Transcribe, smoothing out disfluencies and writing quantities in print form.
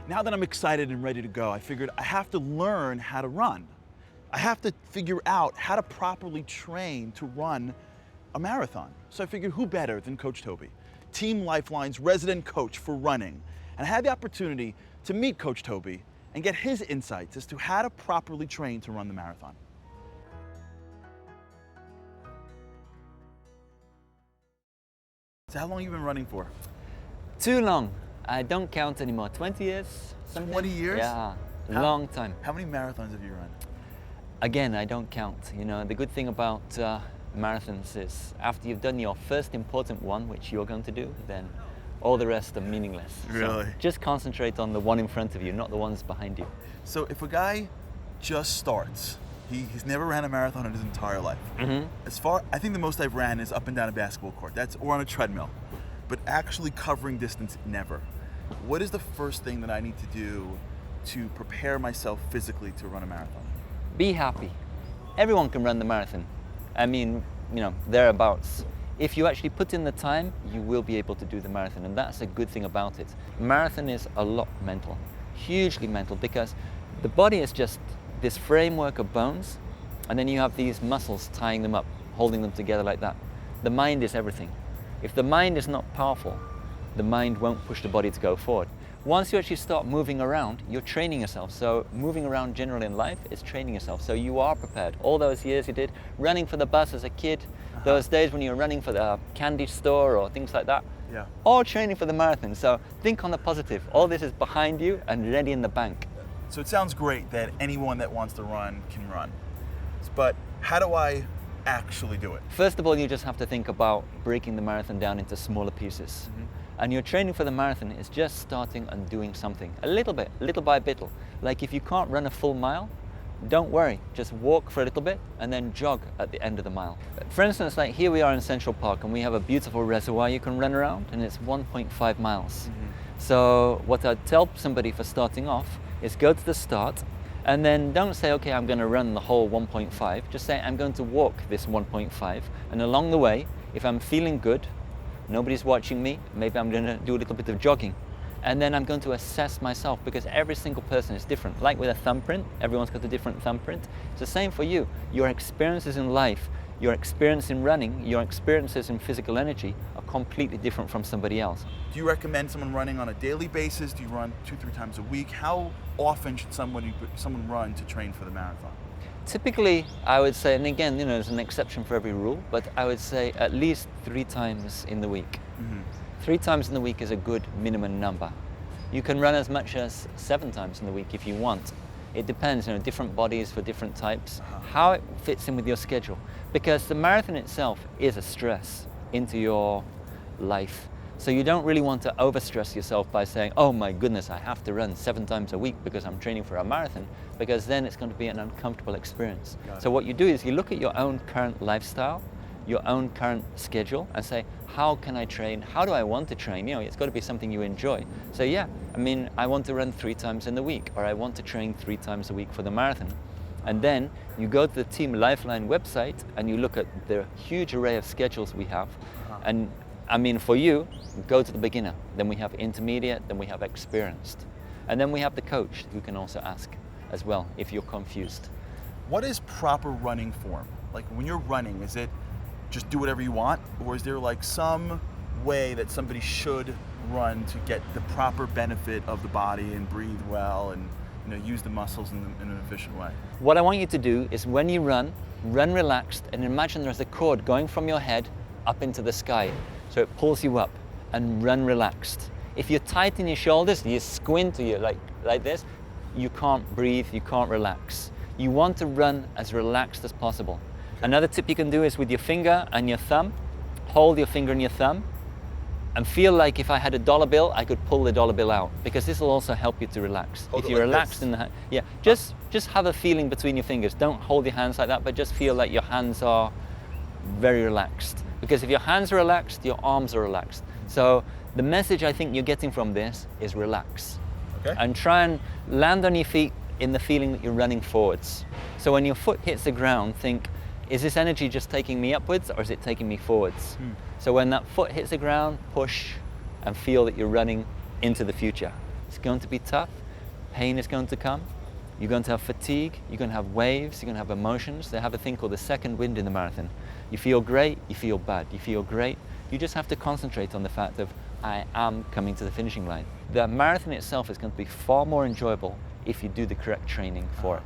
Now that I'm excited and ready to go, I figured I have to learn how to run. I have to figure out how to properly train to run a marathon. So I figured who better than Coach Toby, Team Lifeline's resident coach for running. And I had the opportunity to meet Coach Toby and get his insights as to how to properly train to run the marathon. So how long have you been running for? Too long. I don't count anymore. 20 years? Something? 20 years? Yeah, long time. How many marathons have you run? Again, I don't count. You know, the good thing about marathons is after you've done your first important one, which you're going to do, then all the rest are meaningless. Really? So just concentrate on the one in front of you, not the ones behind you. So if a guy just starts, he's never ran a marathon in his entire life. I think the most I've ran is up and down a basketball court. Or on a treadmill. But actually covering distance, never. What is the first thing that I need to do to prepare myself physically to run a marathon? Be happy. Everyone can run the marathon. I mean, you know, thereabouts. If you actually put in the time, you will be able to do the marathon, and that's a good thing about it. Marathon is a lot mental, hugely mental, because the body is just this framework of bones, and then you have these muscles tying them up, holding them together like that. The mind is everything. If the mind is not powerful, the mind won't push the body to go forward. Once you actually start moving around, you're training yourself. So moving around generally in life is training yourself. So you are prepared. All those years you did running for the bus as a kid, those days when you were running for the candy store or things like that, all training for the marathon. So think on the positive. All this is behind you and ready in the bank. So it sounds great that anyone that wants to run can run. But how do I actually do it? First of all, you just have to think about breaking the marathon down into smaller pieces. And your training for the marathon is just starting and doing something, a little bit, little by little. Like if you can't run a full mile, don't worry, just walk for a little bit and then jog at the end of the mile. For instance, like here we are in Central Park and we have a beautiful reservoir you can run around, and it's 1.5 miles. So what I'd tell somebody for starting off is go to the start, and then don't say, okay, I'm going to run the whole 1.5. Just say, I'm going to walk this 1.5. And along the way, if I'm feeling good, nobody's watching me, maybe I'm going to do a little bit of jogging. And then I'm going to assess myself, because every single person is different. Like with a thumbprint, everyone's got a different thumbprint. It's the same for you. Your experiences in life, your experience in running, your experiences in physical energy are completely different from somebody else. Do you recommend someone running on a daily basis? Do you run 2-3 times a week? How often should someone run to train for the marathon? Typically, I would say, and again, you know, there's an exception for every rule, but I would say at least 3 times in the week. 3 times in the week is a good minimum number. You can run as much as 7 times in the week if you want. It depends, you know, different bodies for different types, how it fits in with your schedule. Because the marathon itself is a stress into your life. So you don't really want to overstress yourself by saying, oh my goodness, I have to run 7 times a week because I'm training for a marathon, because then it's going to be an uncomfortable experience. So what you do is you look at your own current lifestyle, your own current schedule, and say, how can I train? How do I want to train? You know, it's got to be something you enjoy. So yeah, I mean, I want to run 3 times in the week, or I want to train 3 times a week for the marathon. And then you go to the Team Lifeline website and you look at the huge array of schedules we have. And I mean, for you, go to the beginner, then we have intermediate, then we have experienced. And then we have the coach who can also ask as well if you're confused. What is proper running form? Like when you're running, is it just do whatever you want? Or is there like some way that somebody should run to get the proper benefit of the body and breathe well and, you know, use the muscles in an efficient way? What I want you to do is when you run relaxed, and imagine there's a cord going from your head up into the sky. So it pulls you up, and run relaxed. If you're tight in your shoulders, you squint to you like this, you can't breathe, you can't relax. You want to run as relaxed as possible. Another tip you can do is with your finger and your thumb, hold your finger and your thumb, and feel like if I had a dollar bill, I could pull the dollar bill out, because this will also help you to relax. Hold if it you're like relaxed this. in the hand, yeah, just have a feeling between your fingers. Don't hold your hands like that, but just feel like your hands are very relaxed. Because if your hands are relaxed, your arms are relaxed. So the message I think you're getting from this is relax. Okay. And try and land on your feet in the feeling that you're running forwards. So when your foot hits the ground, think, is this energy just taking me upwards or is it taking me forwards? So when that foot hits the ground, push and feel that you're running into the future. It's going to be tough. Pain is going to come. You're going to have fatigue. You're going to have waves. You're going to have emotions. They have a thing called the second wind in the marathon. You feel great. You feel bad. You feel great. You just have to concentrate on the fact of, I am coming to the finishing line. The marathon itself is going to be far more enjoyable if you do the correct training for it.